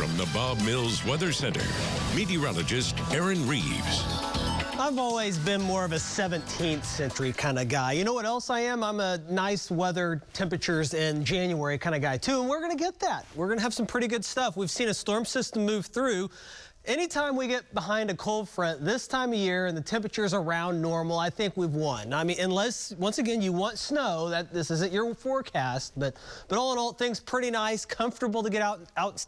From the Bob Mills Weather Center, meteorologist Aaron Reeves. I've always been more of a 17th century kind of guy. You know what else I am? I'm a nice weather temperatures in January kind of guy too, and we're going to get that. We're going to have some pretty good stuff. We've seen a storm system move through. Anytime we get behind a cold front this time of year and the temperatures around normal, I think we've won. I mean, unless, once again, you want snow, that this isn't your forecast, but all in all, things pretty nice, comfortable to get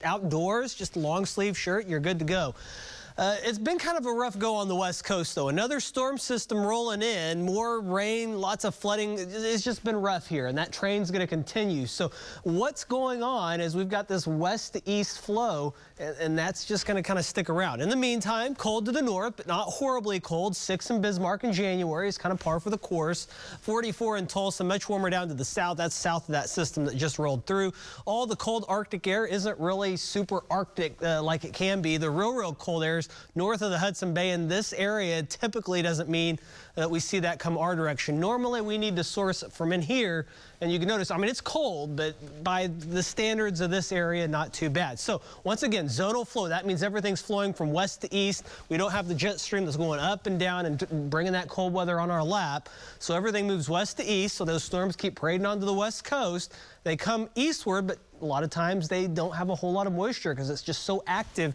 outdoors, just a long sleeve shirt, you're good to go. It's been kind of a rough go on the West Coast, though. Another storm system rolling in, more rain, lots of flooding. It's just been rough here, and that train's going to continue. So what's going on is we've got this west-to-east flow, and that's just going to kind of stick around. In the meantime, cold to the north, but not horribly cold. 6 in Bismarck in January is kind of par for the course. 44 in Tulsa, much warmer down to the south. That's south of that system that just rolled through. All the cold Arctic air isn't really super Arctic like it can be. The real cold air is north of the Hudson Bay, and this area typically doesn't mean that we see that come our direction. Normally we need to source it from in here, and you can notice, I mean, it's cold, but by the standards of this area, not too bad. So once again, zonal flow, that means everything's flowing from west to east. We don't have the jet stream that's going up and down and bringing that cold weather on our lap. So everything moves west to east, so those storms keep parading onto the west coast. They come eastward, but a lot of times they don't have a whole lot of moisture because it's just so active.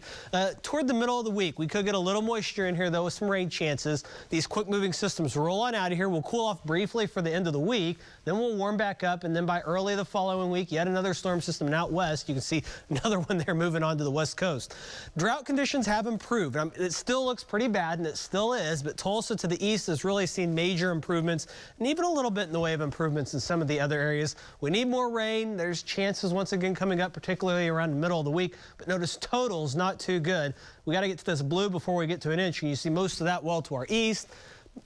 Toward the middle of the week, we could get a little moisture in here, though, with some rain chances. These quick-moving systems roll on out of here. We'll cool off briefly for the end of the week. Then we'll warm back up, and then by early the following week, yet another storm system. And out west, you can see another one there moving on to the west coast. Drought conditions have improved. It still looks pretty bad, and it still is, but Tulsa to the east has really seen major improvements, and even a little bit in the way of improvements in some of the other areas. We need more rain. There's chances once again coming up, particularly around the middle of the week, but notice totals not too good. We got to get to this blue before we get to an inch, and you see most of that well to our east.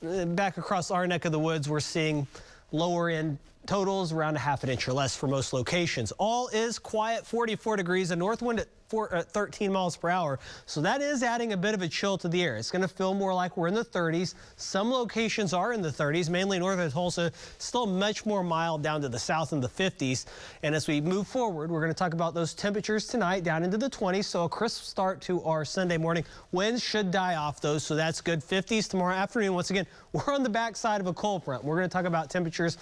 Back across our neck of the woods, we're seeing lower end totals around a ½ an inch or less for most locations. All is quiet, 44 degrees, a north wind at 13 miles per hour. So that is adding a bit of a chill to the air. It's going to feel more like we're in the 30s. Some locations are in the 30s, mainly north of Tulsa, still much more mild down to the south in the 50s. And as we move forward, we're going to talk about those temperatures tonight down into the 20s. So a crisp start to our Sunday morning. Winds should die off those, so that's good. 50s tomorrow afternoon. Once again, we're on the backside of a cold front. We're going to talk about temperatures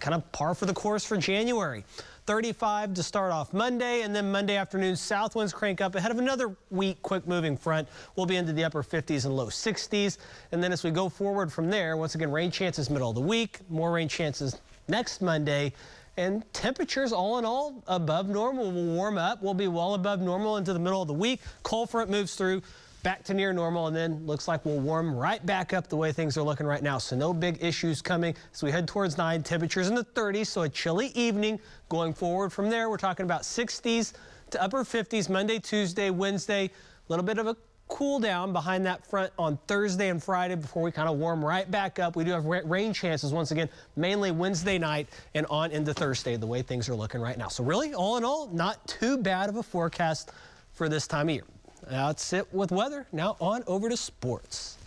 kind of par for the course for January. 35 to start off Monday, and then Monday afternoon, south winds crank up ahead of another weak, quick-moving front. We'll be into the upper 50s and low 60s. And then as we go forward from there, once again, rain chances middle of the week, more rain chances next Monday, and temperatures all in all above normal. Will warm up. We'll be well above normal into the middle of the week. Cold front moves through, back to near normal, and then looks like we'll warm right back up the way things are looking right now. So no big issues coming as we head towards 9. Temperatures in the 30s, so a chilly evening. Going forward from there, we're talking about 60s to upper 50s Monday, Tuesday, Wednesday. A little bit of a cool down behind that front on Thursday and Friday before we kind of warm right back up. We do have rain chances once again, mainly Wednesday night and on into Thursday, the way things are looking right now. So really, all in all, not too bad of a forecast for this time of year. That's it with weather. Now on over to sports.